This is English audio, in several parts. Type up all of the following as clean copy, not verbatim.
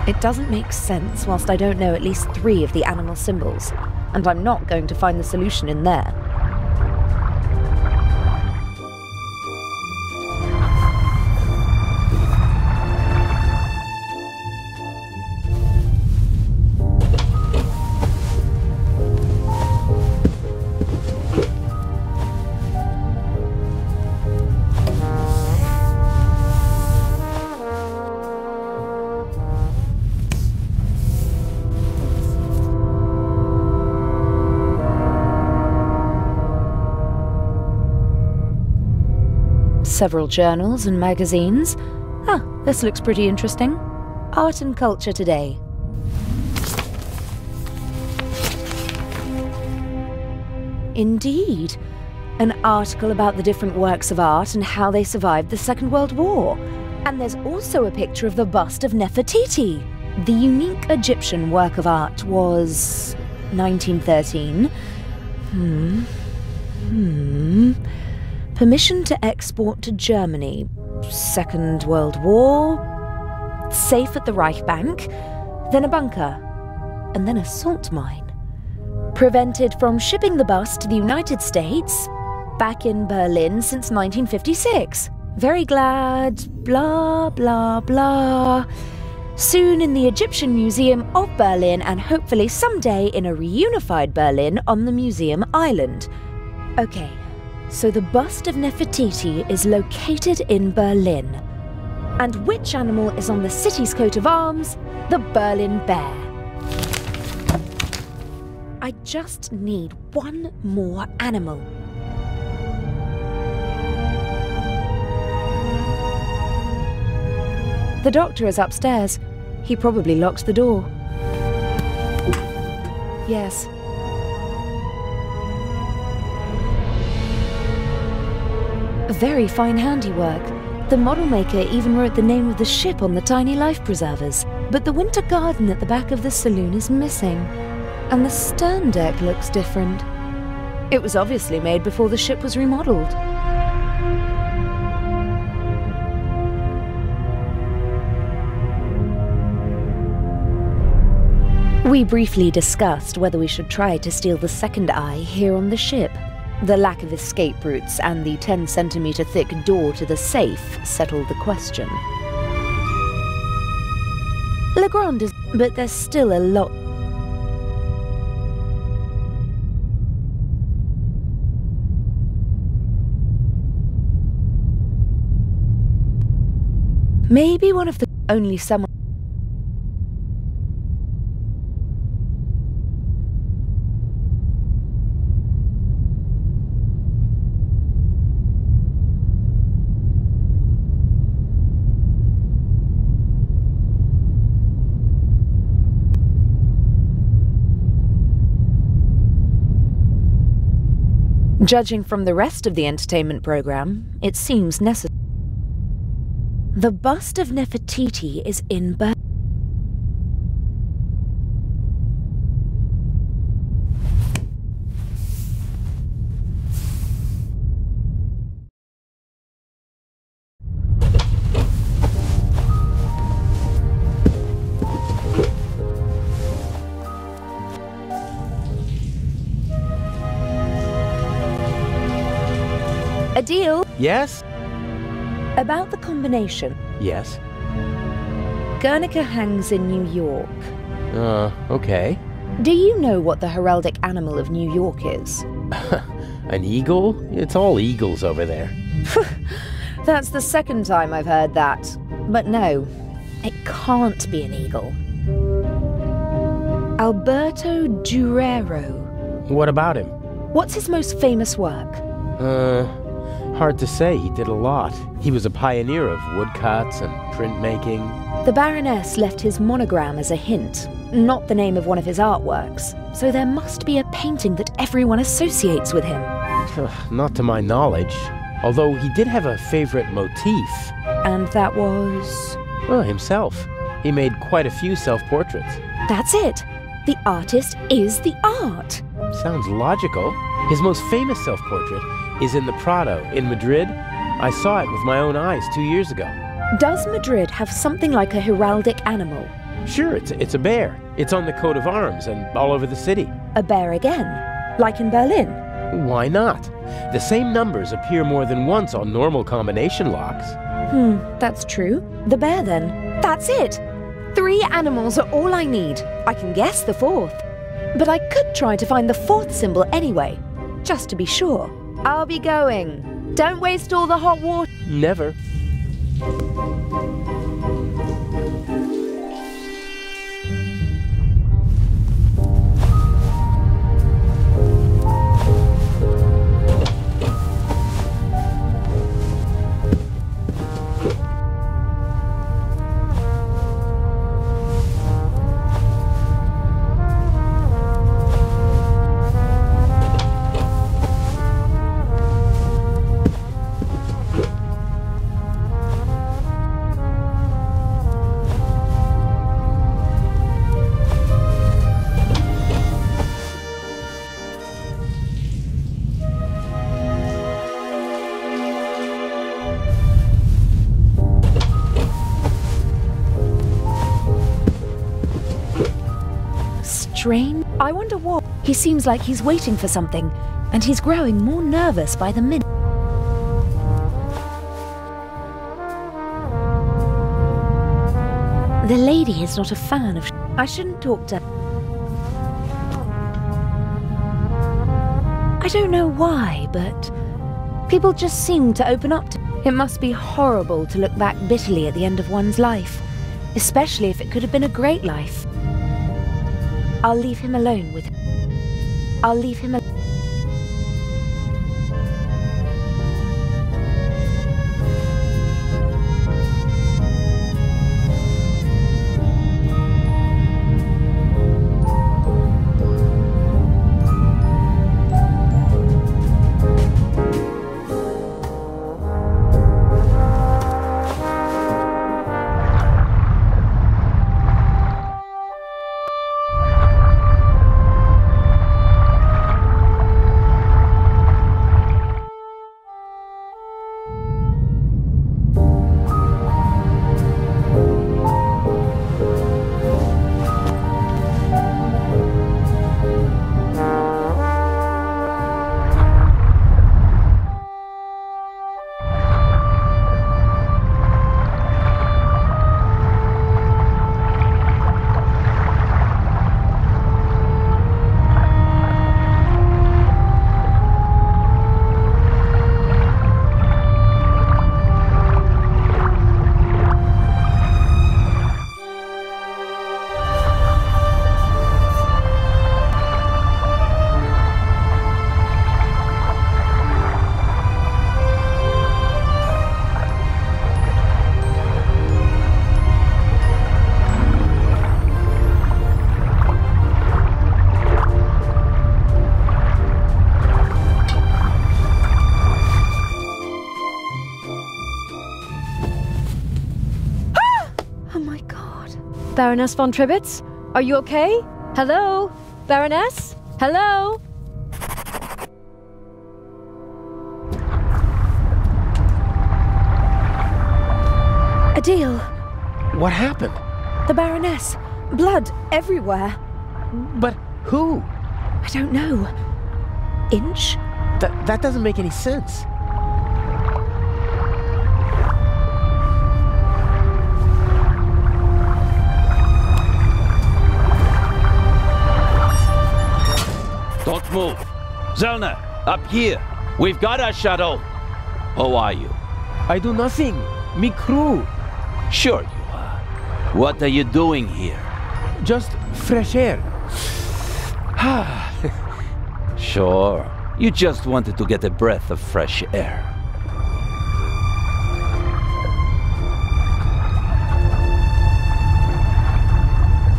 It doesn't make sense whilst I don't know at least 3 of the animal symbols, and I'm not going to find the solution in there. Several journals and magazines. Ah, this looks pretty interesting. Art and Culture Today. Indeed. An article about the different works of art and how they survived the Second World War. And there's also a picture of the bust of Nefertiti. The unique Egyptian work of art was 1913. Permission to export to Germany. Second World War. Safe at the Reich Bank. Then a bunker. And then a salt mine. Prevented from shipping the bust to the United States. Back in Berlin since 1956. Very glad. Blah, blah, blah. Soon in the Egyptian Museum of Berlin, and hopefully someday in a reunified Berlin on the Museum Island. Okay. So the bust of Nefertiti is located in Berlin. And which animal is on the city's coat of arms? The Berlin bear. I just need one more animal. The doctor is upstairs. He probably locked the door. Yes. Very fine handiwork. The model maker even wrote the name of the ship on the tiny life preservers. But the winter garden at the back of the saloon is missing. And the stern deck looks different. It was obviously made before the ship was remodeled. We briefly discussed whether we should try to steal the second eye here on the ship. The lack of escape routes and the 10-centimeter thick door to the safe settled the question. Legrand is... but there's still a lot... Maybe one of the... only someone... Judging from the rest of the entertainment program, it seems necessary. The bust of Nefertiti is in Berlin. A deal? Yes? About the combination. Yes. Guernica hangs in New York. Okay. Do you know what the heraldic animal of New York is? An eagle? It's all eagles over there. That's the second time I've heard that. But no, it can't be an eagle. Alberto Durero. What about him? What's his most famous work? Hard to say. He did a lot. He was a pioneer of woodcuts and printmaking. The Baroness left his monogram as a hint, not the name of one of his artworks, so there must be a painting that everyone associates with him. Not to my knowledge, although he did have a favorite motif. And that was? Well, himself. He made quite a few self-portraits. That's it. The artist is the art. Sounds logical. His most famous self-portrait is in the Prado in Madrid. I saw it with my own eyes 2 years ago. Does Madrid have something like a heraldic animal? Sure, it's a bear. It's on the coat of arms and all over the city. A bear again? Like in Berlin? Why not? The same numbers appear more than once on normal combination locks. That's true. The bear then. That's it! 3 animals are all I need. I can guess the 4th. But I could try to find the 4th symbol anyway, just to be sure. I'll be going. Don't waste all the hot water. Never. I wonder what. He seems like he's waiting for something, and he's growing more nervous by the minute. The lady is not a fan of. I shouldn't talk to. I don't know why, but people just seem to open up to. It must be horrible to look back bitterly at the end of one's life, especially if it could have been a great life. I'll leave him alone with him. I'll leave him alone. Baroness von Tribitz? Are you okay? Hello? Baroness? Hello? Adele! What happened? The Baroness. Blood everywhere. But who? I don't know. Inch? That doesn't make any sense. Don't move. Zellner, up here. We've got our shadow. How are you? I do nothing. Me crew. Sure you are. What are you doing here? Just fresh air. Sure. You just wanted to get a breath of fresh air.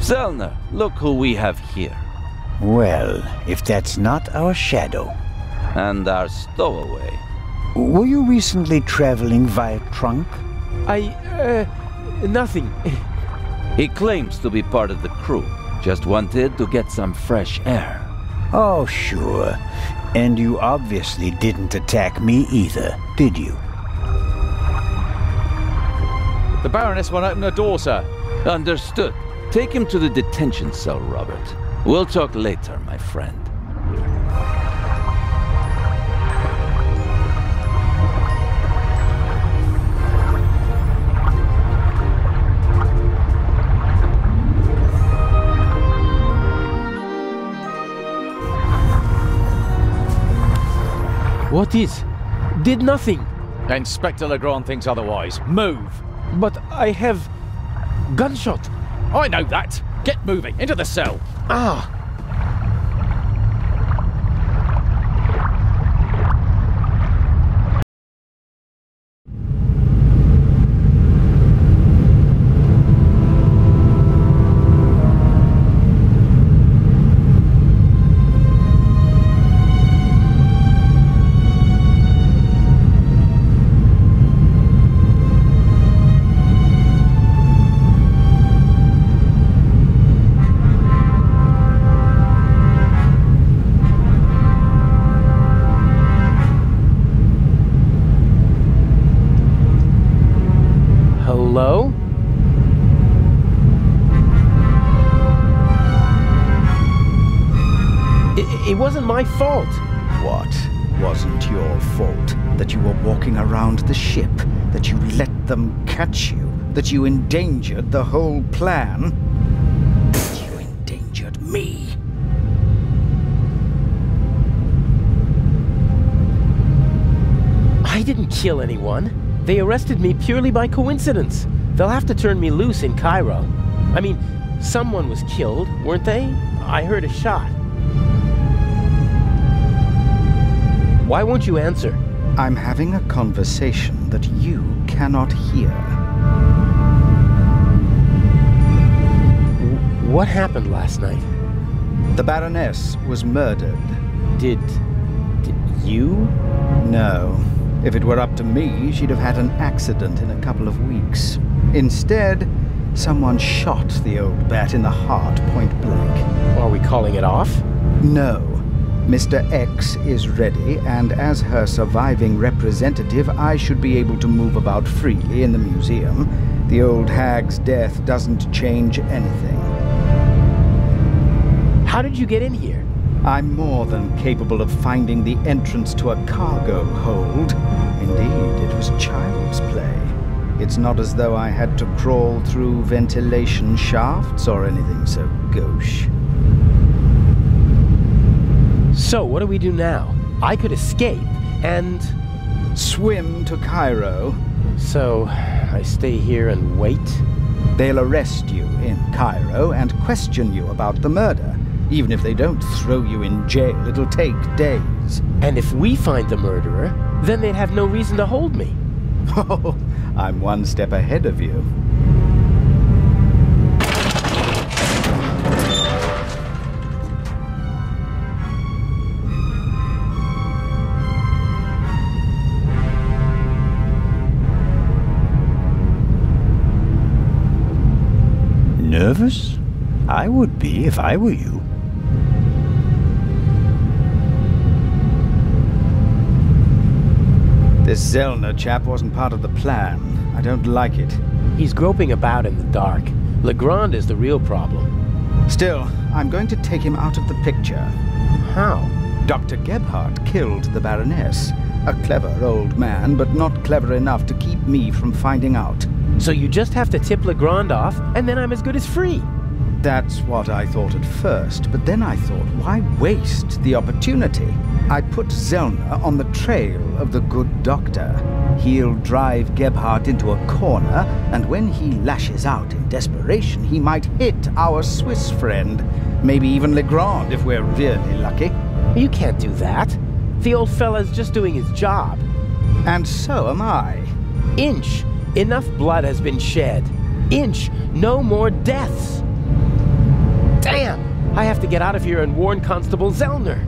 Zellner, look who we have here. Well, if that's not our shadow. And our stowaway. Were you recently traveling via trunk? Nothing. He claims to be part of the crew. Just wanted to get some fresh air. Oh, sure. And you obviously didn't attack me either, did you? The Baroness won't open her door, sir. Understood. Take him to the detention cell, Robert. We'll talk later, my friend. What is? Did nothing. Inspector Legrand thinks otherwise. Move! But I have... gunshot. I know that! Get moving! Into the cell! Ah! Hello? It wasn't my fault. What wasn't your fault? That you were walking around the ship? That you let them catch you? That you endangered the whole plan? You endangered me. I didn't kill anyone. They arrested me purely by coincidence. They'll have to turn me loose in Cairo. I mean, someone was killed, weren't they? I heard a shot. Why won't you answer? I'm having a conversation that you cannot hear. What happened last night? The Baroness was murdered. Did you? No. If it were up to me, she'd have had an accident in a couple of weeks. Instead, someone shot the old bat in the heart point blank. Are we calling it off? No. Mr. X is ready, and as her surviving representative, I should be able to move about freely in the museum. The old hag's death doesn't change anything. How did you get in here? I'm more than capable of finding the entrance to a cargo hold. Indeed, it was child's play. It's not as though I had to crawl through ventilation shafts or anything so gauche. So, what do we do now? I could escape, and... Swim to Cairo. So, I stay here and wait? They'll arrest you in Cairo and question you about the murder. Even if they don't throw you in jail, it'll take days. And if we find the murderer, then they'd have no reason to hold me. Oh, I'm one step ahead of you. Nervous? I would be if I were you. This Zellner chap wasn't part of the plan. I don't like it. He's groping about in the dark. Legrand is the real problem. Still, I'm going to take him out of the picture. How? Dr. Gebhardt killed the Baroness. A clever old man, but not clever enough to keep me from finding out. So you just have to tip Legrand off, and then I'm as good as free. That's what I thought at first, but then I thought, why waste the opportunity? I put Zellner on the trail of the good doctor. He'll drive Gebhardt into a corner, and when he lashes out in desperation, he might hit our Swiss friend. Maybe even Legrand, if we're really lucky. You can't do that. The old fella's just doing his job. And so am I. Inch. Enough blood has been shed. Inch. No more deaths. Damn! I have to get out of here and warn Constable Zellner.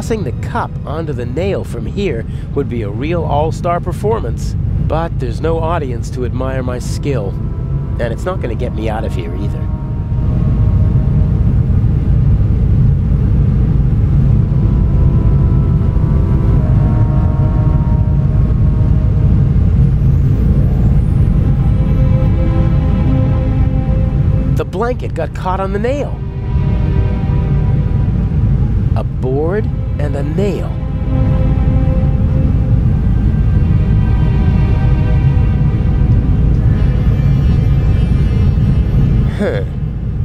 Tossing the cup onto the nail from here would be a real all-star performance. But there's no audience to admire my skill. And it's not going to get me out of here either. The blanket got caught on the nail. A board and a nail.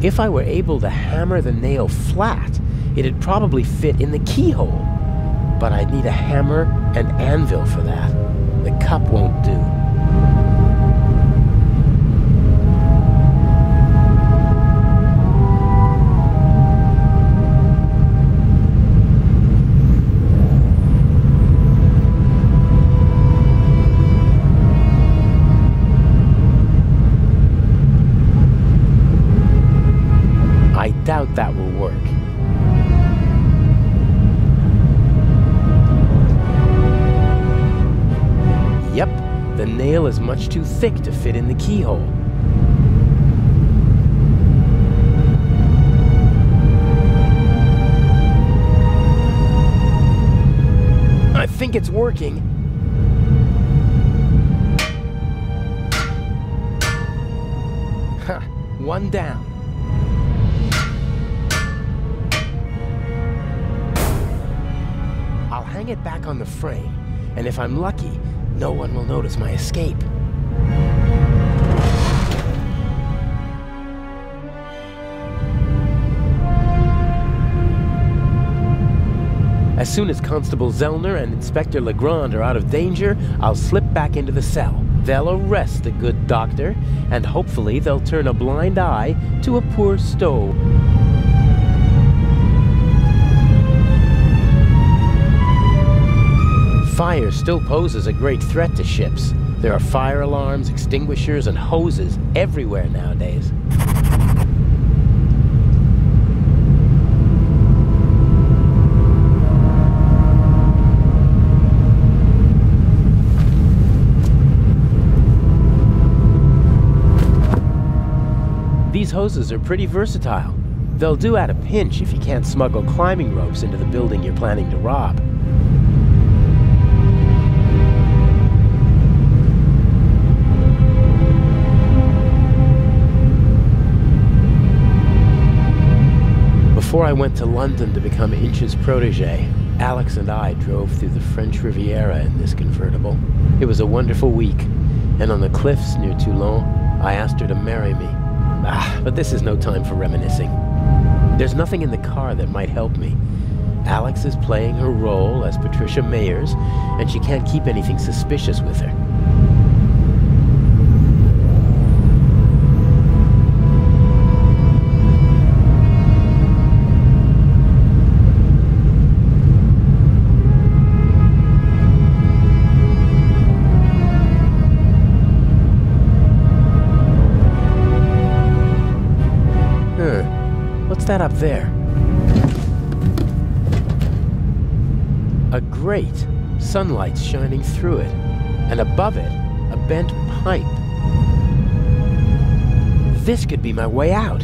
If I were able to hammer the nail flat, it'd probably fit in the keyhole. But I'd need a hammer and anvil for that. The cup won't do. I doubt that will work. Yep, the nail is much too thick to fit in the keyhole. I think it's working. Ha, one down. I'll hang it back on the frame, and if I'm lucky, no one will notice my escape. As soon as Constable Zellner and Inspector Legrand are out of danger, I'll slip back into the cell. They'll arrest the good doctor, and hopefully they'll turn a blind eye to a poor stove. Fire still poses a great threat to ships. There are fire alarms, extinguishers, and hoses everywhere nowadays. These hoses are pretty versatile. They'll do at a pinch if you can't smuggle climbing ropes into the building you're planning to rob. Before I went to London to become Inch's protege, Alex and I drove through the French Riviera in this convertible. It was a wonderful week, and on the cliffs near Toulon, I asked her to marry me. But this is no time for reminiscing. There's nothing in the car that might help me. Alex is playing her role as Patricia Mayers, and she can't keep anything suspicious with her. What's that up there? A grate. Sunlight's shining through it. And above it, a bent pipe. This could be my way out.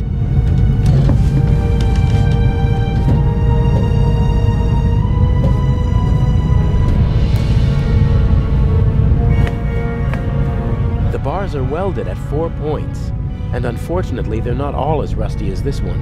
The bars are welded at 4 points. And unfortunately, they're not all as rusty as this one.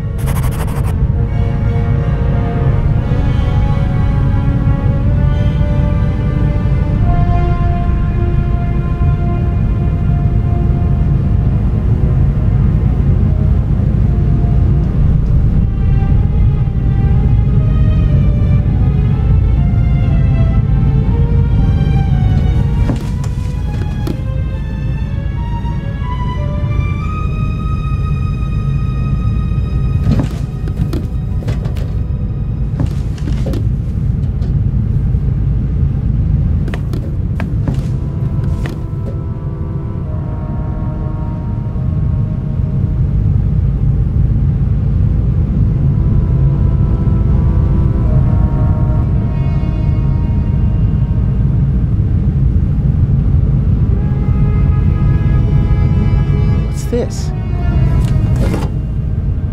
this?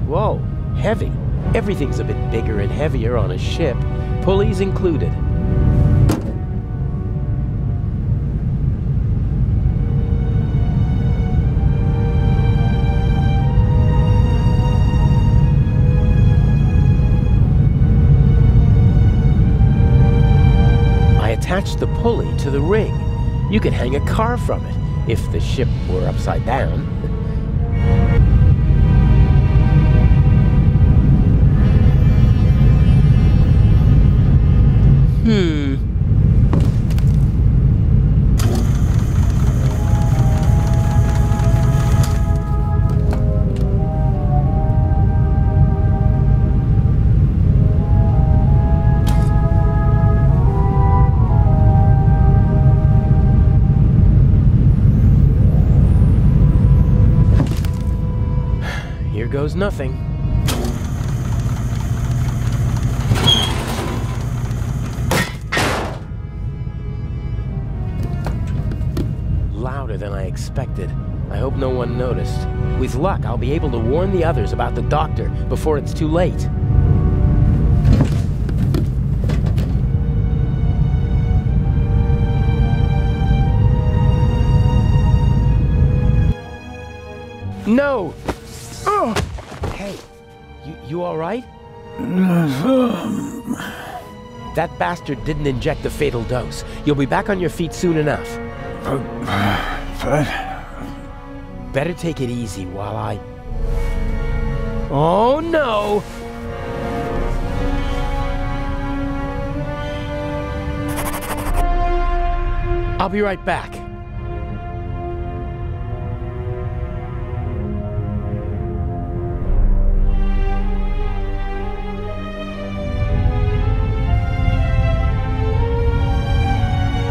Whoa, heavy. Everything's a bit bigger and heavier on a ship, pulleys included. I attached the pulley to the ring. You could hang a car from it, if the ship were upside down. Here goes nothing. Louder than I expected. I hope no one noticed. With luck, I'll be able to warn the others about the doctor before it's too late. No! Oh! Hey, you all right? That bastard didn't inject the fatal dose. You'll be back on your feet soon enough. Better take it easy while I... Oh, no! I'll be right back.